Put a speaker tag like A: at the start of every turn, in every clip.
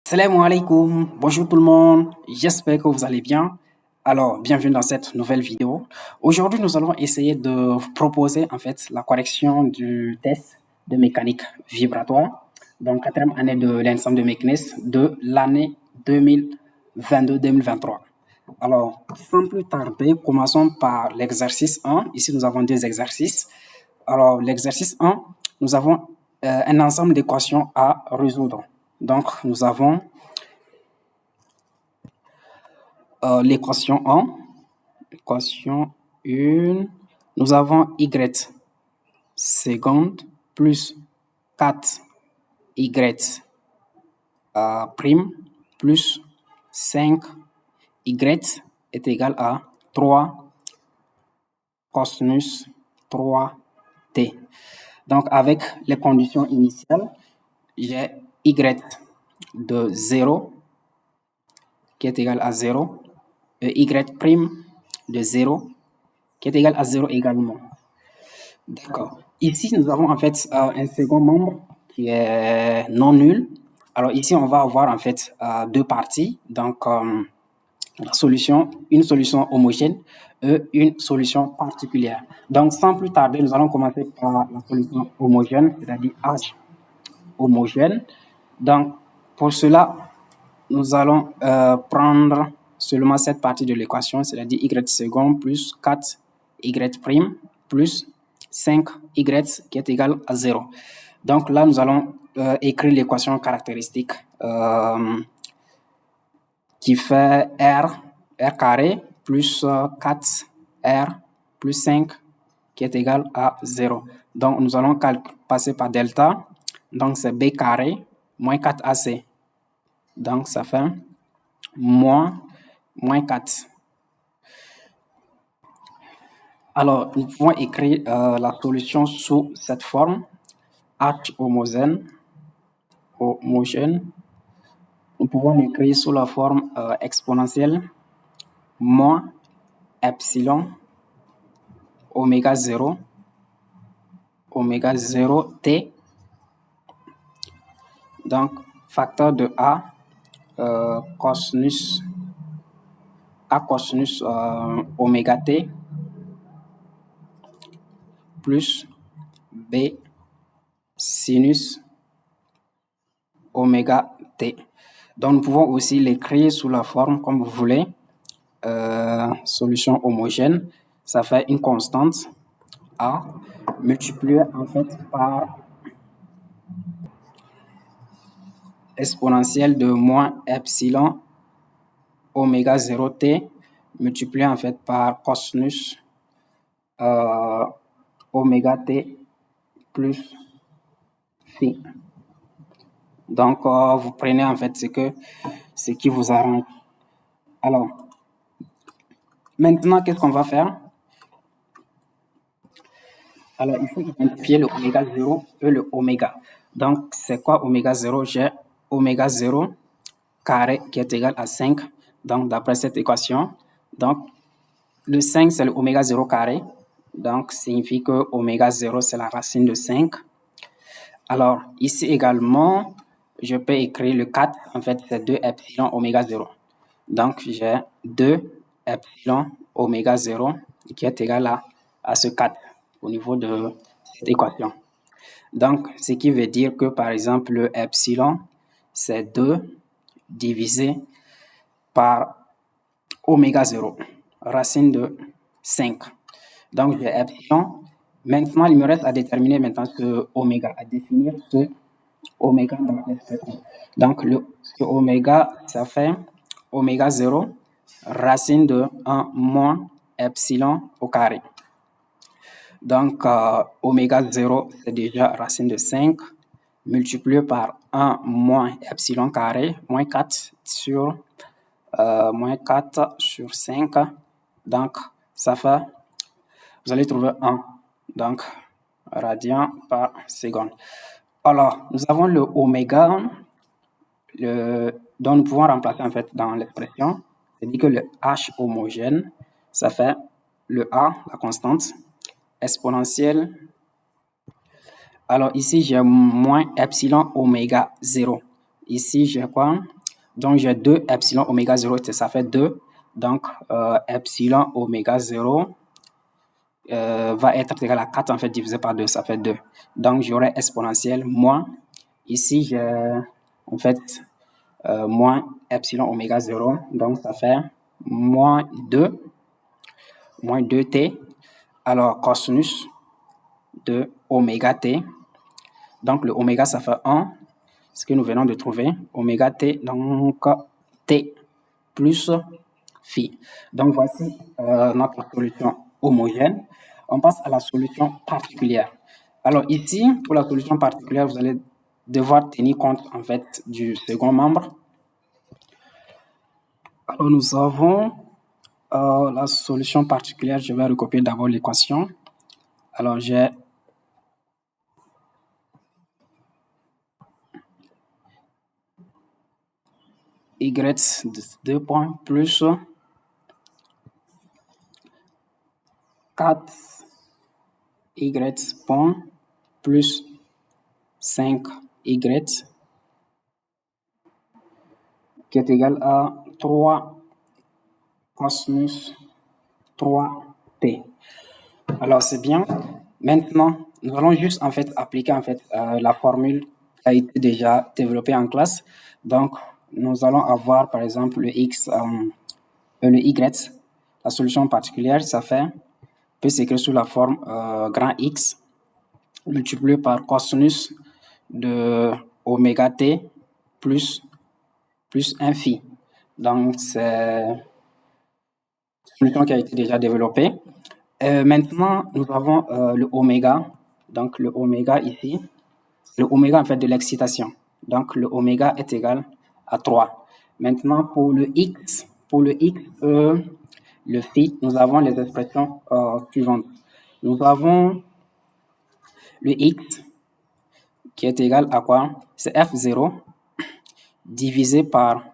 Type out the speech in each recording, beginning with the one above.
A: Salam alaikum, bonjour tout le monde, j'espère que vous allez bien. Alors, bienvenue dans cette nouvelle vidéo. Aujourd'hui, nous allons essayer de vous proposer en fait la correction du test de mécanique vibratoire, donc quatrième année de l'ensemble de mécanisme de l'année 2022-2023. Alors, sans plus tarder, commençons par l'exercice 1. Ici, nous avons deux exercices. Alors, l'exercice 1, nous avons un ensemble d'équations à résoudre. Donc, nous avons l'équation 1, l'équation 1, nous avons y seconde plus 4y prime plus 5y est égal à 3 cosinus 3t. Donc, avec les conditions initiales, j'ai y de 0 qui est égal à 0 et y prime de 0 qui est égal à 0 également. D'accord. Ici, nous avons en fait un second membre qui est non nul. Alors ici, on va avoir en fait deux parties. Donc, la solution, une solution homogène et une solution particulière. Donc, sans plus tarder, nous allons commencer par la solution homogène, c'est-à-dire H homogène. Donc, pour cela, nous allons prendre seulement cette partie de l'équation, c'est-à-dire y second plus 4y prime plus 5y qui est égal à 0. Donc là, nous allons écrire l'équation caractéristique qui fait r carré plus 4r plus 5 qui est égal à 0. Donc, nous allons passer par delta. Donc, c'est b carré moins 4ac. Donc, ça fait moins 4. Alors, nous pouvons écrire la solution sous cette forme. H homogène. Nous pouvons l'écrire sous la forme exponentielle moins epsilon oméga 0 t. Donc, facteur de A cosinus oméga t plus B sinus oméga t. Donc, nous pouvons aussi l'écrire sous la forme comme vous voulez. Solution homogène, ça fait une constante A multipliée en fait par exponentielle de moins epsilon oméga 0 t multiplié en fait par cosinus oméga t plus phi. Donc, vous prenez en fait ce qui vous arrange. Alors, maintenant, qu'est-ce qu'on va faire? Alors, il faut identifier le oméga 0 et le oméga. Donc, c'est quoi oméga 0? J'ai oméga 0 carré qui est égal à 5. Donc, d'après cette équation, donc, le 5, c'est le oméga 0 carré. Donc, signifie que oméga 0, c'est la racine de 5. Alors, ici également, je peux écrire le 4. En fait, c'est 2 epsilon oméga 0. Donc, j'ai 2 epsilon oméga 0 qui est égal à ce 4 au niveau de cette équation. Donc, ce qui veut dire que, par exemple, le epsilon, c'est 2 divisé par oméga 0, racine de 5. Donc, j'ai epsilon. Maintenant, il me reste à déterminer maintenant ce oméga, à définir ce oméga dans l'expression. Donc, ce oméga, ça fait oméga 0, racine de 1 moins epsilon au carré. Donc, oméga 0, c'est déjà racine de 5, multiplié par 1 moins epsilon carré, moins 4 sur 5. Donc, ça fait, vous allez trouver 1. Donc, radian par seconde. Alors, nous avons le oméga, dont nous pouvons remplacer en fait dans l'expression. C'est-à-dire que le H homogène, ça fait le A, la constante, exponentielle. Alors ici, j'ai moins epsilon oméga 0. Ici, j'ai quoi? Donc, j'ai 2 epsilon oméga 0, ça fait 2. Donc, epsilon oméga 0 va être égal à 4, en fait, divisé par 2, ça fait 2. Donc, j'aurai exponentielle moins. Ici, j'ai, en fait, moins epsilon oméga 0. Donc, ça fait moins 2t. Alors, cosinus de oméga t. Donc, le oméga, ça fait 1. Ce que nous venons de trouver. Oméga t, donc t plus phi. Donc, voici notre solution homogène. On passe à la solution particulière. Alors ici, pour la solution particulière, vous allez devoir tenir compte en fait du second membre. Alors nous avons la solution particulière. Je vais recopier d'abord l'équation. Alors j'ai y de 2 points plus 4y point plus 5y qui est égal à 3 cosinus 3t. Alors c'est bien. Maintenant, nous allons juste en fait appliquer en fait la formule qui a été déjà développée en classe. Donc, nous allons avoir par exemple le x, le y, la solution particulière, ça peut s'écrire sous la forme grand X multiplié par cosinus de oméga t plus 1 phi. Donc, c'est une solution qui a été déjà développée. Maintenant, nous avons le oméga. Donc, le oméga ici, le oméga en fait de l'excitation. Donc, le oméga est égal à 3. Maintenant, pour le x, le phi, nous avons les expressions suivantes. Nous avons le x qui est égal à quoi? C'est f0 divisé par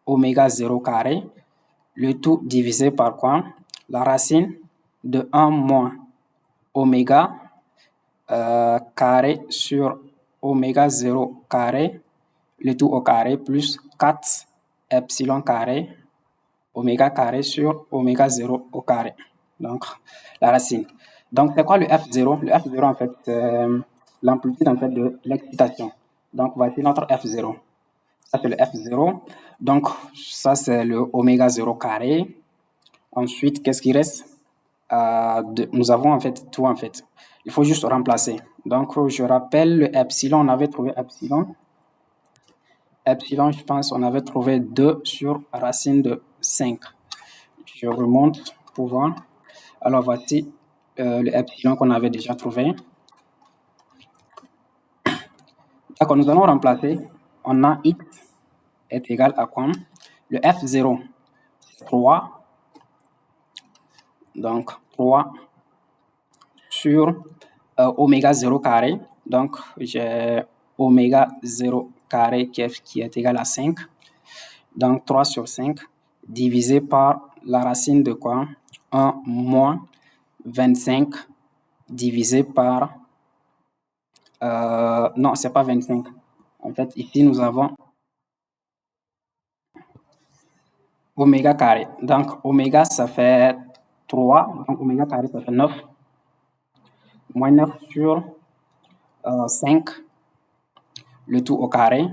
A: oméga 0 carré, le tout divisé par quoi? La racine de 1 moins oméga carré sur oméga 0 carré, le tout au carré, plus 4 epsilon carré, oméga carré sur oméga 0 au carré. Donc, la racine. Donc, c'est quoi le F0? Le F0, en fait, c'est l'amplitude en fait, de l'excitation. Donc, voici notre F0. Ça, c'est le F0. Donc, ça, c'est le oméga 0 carré. Ensuite, qu'est-ce qui reste? Nous avons en fait tout en fait. Il faut juste remplacer. Donc, je rappelle le epsilon. On avait trouvé epsilon. Epsilon, je pense, on avait trouvé 2 sur racine de 5. Je remonte pour voir. Alors, voici le epsilon qu'on avait déjà trouvé. D'accord, nous allons remplacer. On a x est égal à quoi? Le F0, c'est 3. Donc, 3 sur oméga 0 carré. Donc, j'ai oméga 0 carré qui est égal à 5. Donc, 3 sur 5 divisé par la racine de quoi? 1 moins 25 divisé par... non, c'est pas 25. En fait, ici, nous avons oméga carré. Donc, oméga, ça fait 3. Donc, oméga carré, ça fait 9. Moins 9 sur 5, le tout au carré,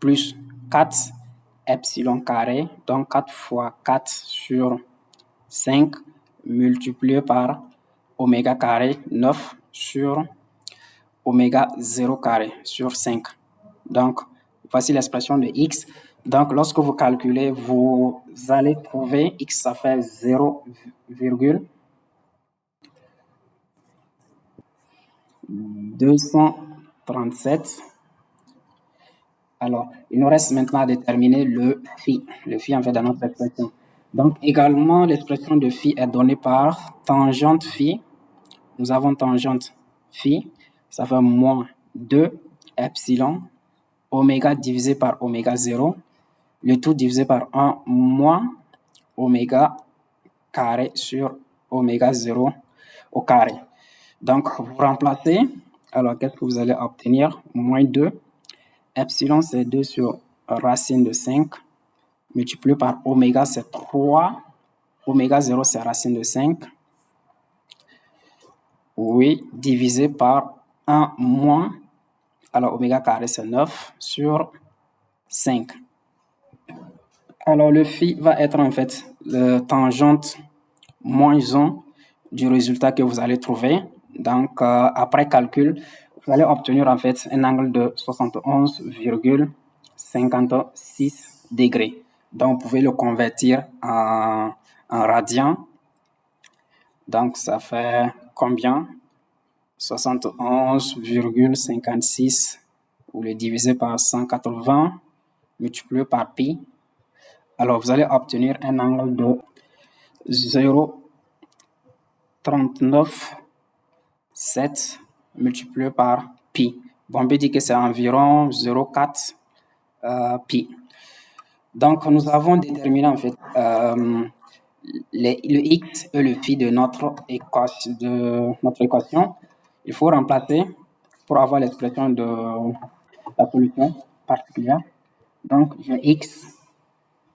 A: plus 4 epsilon carré. Donc, 4 fois 4 sur 5 multiplié par oméga carré, 9 sur oméga 0 carré sur 5. Donc, voici l'expression de x. Donc, lorsque vous calculez, vous allez trouver x, ça fait 0,237. Alors, il nous reste maintenant à déterminer le phi en fait dans notre expression. Donc, également, l'expression de phi est donnée par tangente phi. Nous avons tangente phi, ça fait moins 2 epsilon oméga divisé par oméga 0, le tout divisé par 1 moins oméga carré sur oméga 0 au carré. Donc, vous remplacez. Alors, qu'est-ce que vous allez obtenir? Moins 2 epsilon, c'est 2 sur racine de 5, multiplié par oméga, c'est 3. Oméga 0, c'est racine de 5. Oui, divisé par 1 moins, alors oméga carré, c'est 9 sur 5. Alors, le phi va être en fait le tangente moins 1 du résultat que vous allez trouver. Donc, après calcul, vous allez obtenir en fait un angle de 71,56 degrés. Donc, vous pouvez le convertir en radians. Donc, ça fait combien? 71,56, vous le divisez par 180, multiplié par pi. Alors, vous allez obtenir un angle de 0,397 multiplié par pi. Bon, on peut dire que c'est environ 0,4 pi. Donc, nous avons déterminé en fait le x et le phi de notre équation. Il faut remplacer pour avoir l'expression de la solution particulière. Donc, j'ai x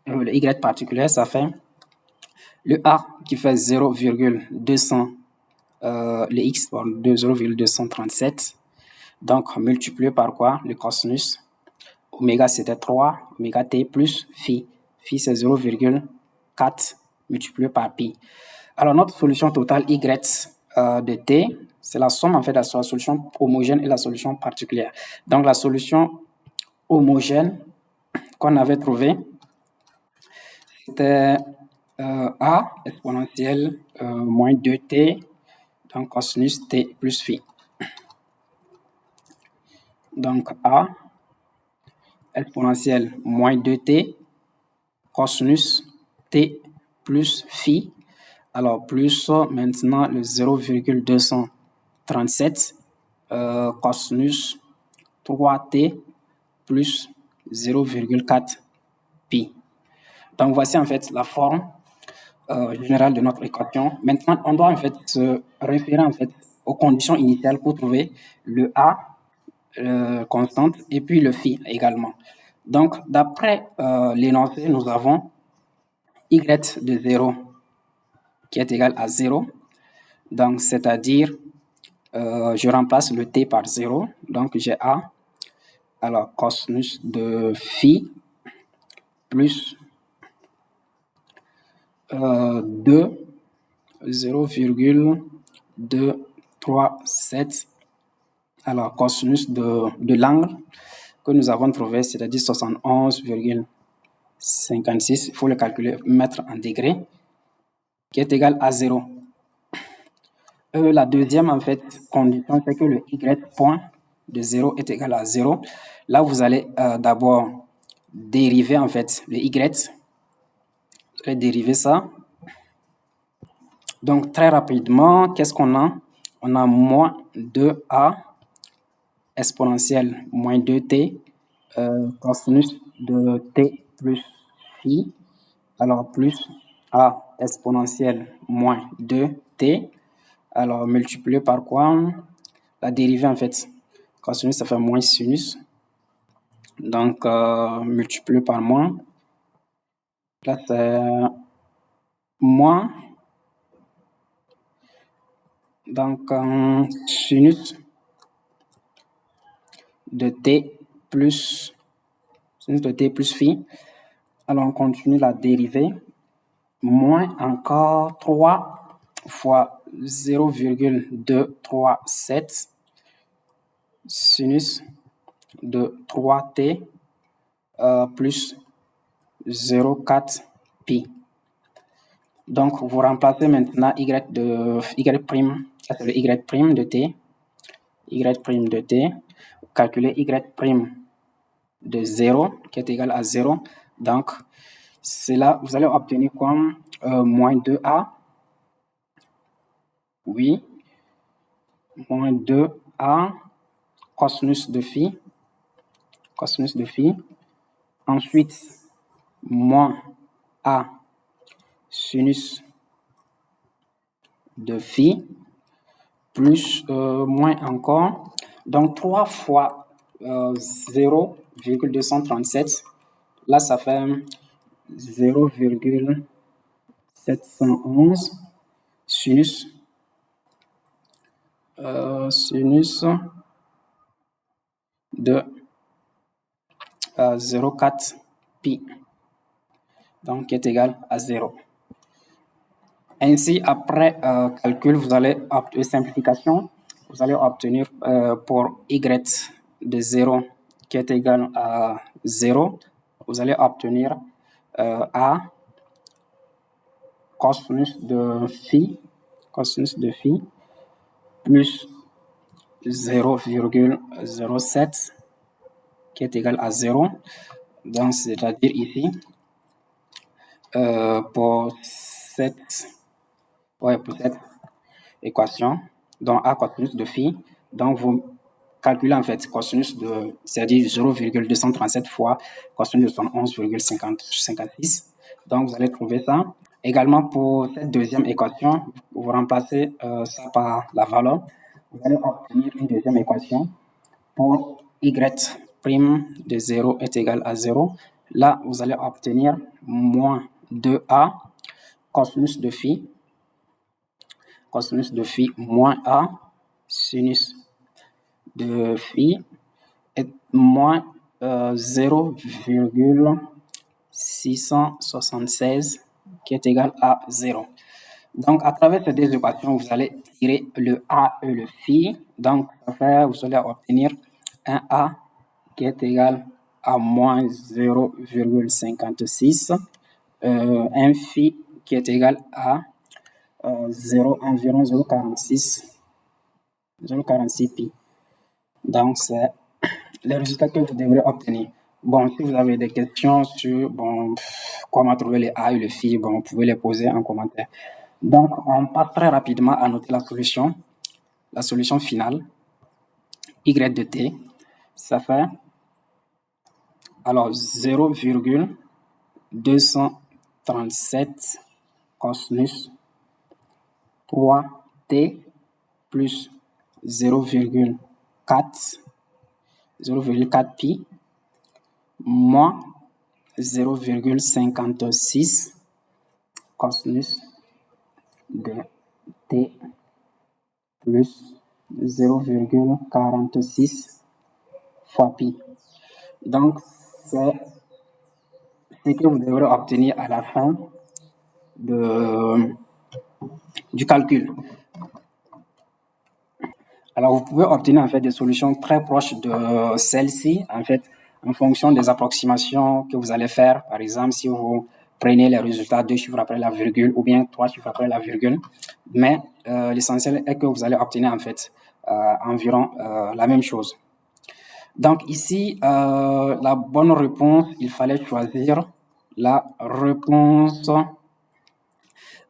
A: et le y particulier, ça fait le a qui fait 0,200, le x par 0,237. Donc, multiplié par quoi? Le cosinus. Oméga, c'était 3, oméga t plus phi. Phi, c'est 0,4 multiplié par pi. Alors, notre solution totale y de t, c'est la somme en fait de la solution homogène et la solution particulière. Donc, la solution homogène qu'on avait trouvée, c'était a exponentielle moins 2t, donc cosinus t plus phi. Donc, a exponentielle moins 2t, cosinus t plus phi. Alors, plus maintenant le 0,237 cosinus 3t plus 0,4 pi. Donc, voici en fait la forme générale de notre équation. Maintenant, on doit en fait se référer en fait aux conditions initiales pour trouver le a constante et puis le phi également. Donc, d'après l'énoncé, nous avons y de 0 qui est égal à 0. Donc, c'est-à-dire, je remplace le t par 0. Donc, j'ai a, alors cosinus de phi plus 2, 0,237, alors cosinus de l'angle que nous avons trouvé, c'est-à-dire 71,56. Il faut le calculer, mettre en degrés, qui est égal à 0. La deuxième, en fait, condition, c'est que le y point de 0 est égal à 0. Là, vous allez d'abord dériver, en fait, le y. Vous allez dériver ça. Donc, très rapidement, qu'est-ce qu'on a? On a moins 2a exponentielle moins 2t cosinus de t plus phi. Alors, plus a exponentielle moins 2t. Alors, multiplié par quoi? La dérivée, en fait, cosinus, ça fait moins sinus. Donc, multiplié par moins. Là, c'est moins. Donc, sinus de t plus phi. Alors, on continue la dérivée. Moins encore 3 fois 0,237 sinus de 3t plus 0,4 pi. Donc, vous remplacez maintenant y de y prime, c'est le y prime de t, vous calculez y prime de 0 qui est égal à 0. Donc, c'est là, vous allez obtenir comme moins 2a, oui, moins 2a cosinus de phi, ensuite moins a sinus de phi, plus moins encore. Donc, 3 fois 0,237. Là, ça fait 0,711 sinus de 0,4 pi, donc qui est égal à 0. Ainsi, après calcul, vous allez simplification, vous allez obtenir pour y de 0 qui est égal à 0, vous allez obtenir a cosinus de phi plus 0,07 qui est égal à 0. Donc, c'est-à-dire ici, pour cette équation, donc a cosinus de phi, donc vous calculez en fait cosinus de, c'est-à-dire 0,237 fois cosinus de 111,56. Donc, vous allez trouver ça. Également, pour cette deuxième équation, vous remplacez ça par la valeur. Vous allez obtenir une deuxième équation pour y prime de 0 est égal à 0. Là, vous allez obtenir moins 2a cosinus de phi moins a sinus de phi est moins 0,676 qui est égal à 0. Donc, à travers ces deux équations, vous allez tirer le a et le phi. Donc, ça fait, vous allez obtenir un a qui est égal à moins 0,56, un phi qui est égal à environ 0,46 pi. Donc, c'est les résultats que vous devrez obtenir. Bon, si vous avez des questions sur comment trouver les A et les phi, vous pouvez les poser en commentaire. Donc, on passe très rapidement à noter la solution finale. Y de t, ça fait alors 0,237 cosinus 3t plus 0,4 pi moins 0,56 cosinus de t plus 0,46 fois pi. Donc, c'est ce que vous devrez obtenir à la fin du calcul. Alors, vous pouvez obtenir en fait des solutions très proches de celle-ci, en fait, en fonction des approximations que vous allez faire. Par exemple, si vous prenez les résultats 2 chiffres après la virgule ou bien 3 chiffres après la virgule. Mais l'essentiel est que vous allez obtenir en fait environ la même chose. Donc ici, la bonne réponse, il fallait choisir la réponse.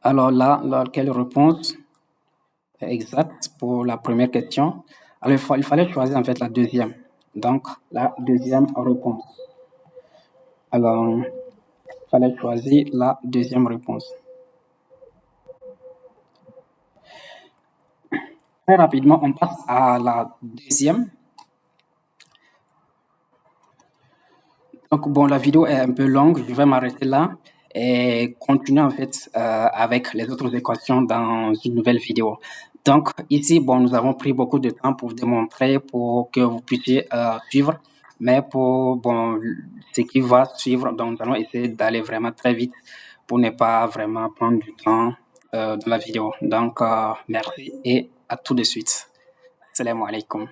A: Alors là, quelle réponse exacte pour la première question? Alors il fallait choisir en fait la deuxième. Donc la deuxième réponse. Alors, il fallait choisir la deuxième réponse. Très rapidement, on passe à la deuxième. Donc, bon, la vidéo est un peu longue, je vais m'arrêter là et continuer en fait avec les autres équations dans une nouvelle vidéo. Donc, ici, bon, nous avons pris beaucoup de temps pour vous démontrer, pour que vous puissiez suivre. Mais pour ce qui va suivre, donc nous allons essayer d'aller vraiment très vite pour ne pas vraiment prendre du temps dans la vidéo. Donc, merci et à tout de suite. Assalamu alaikum.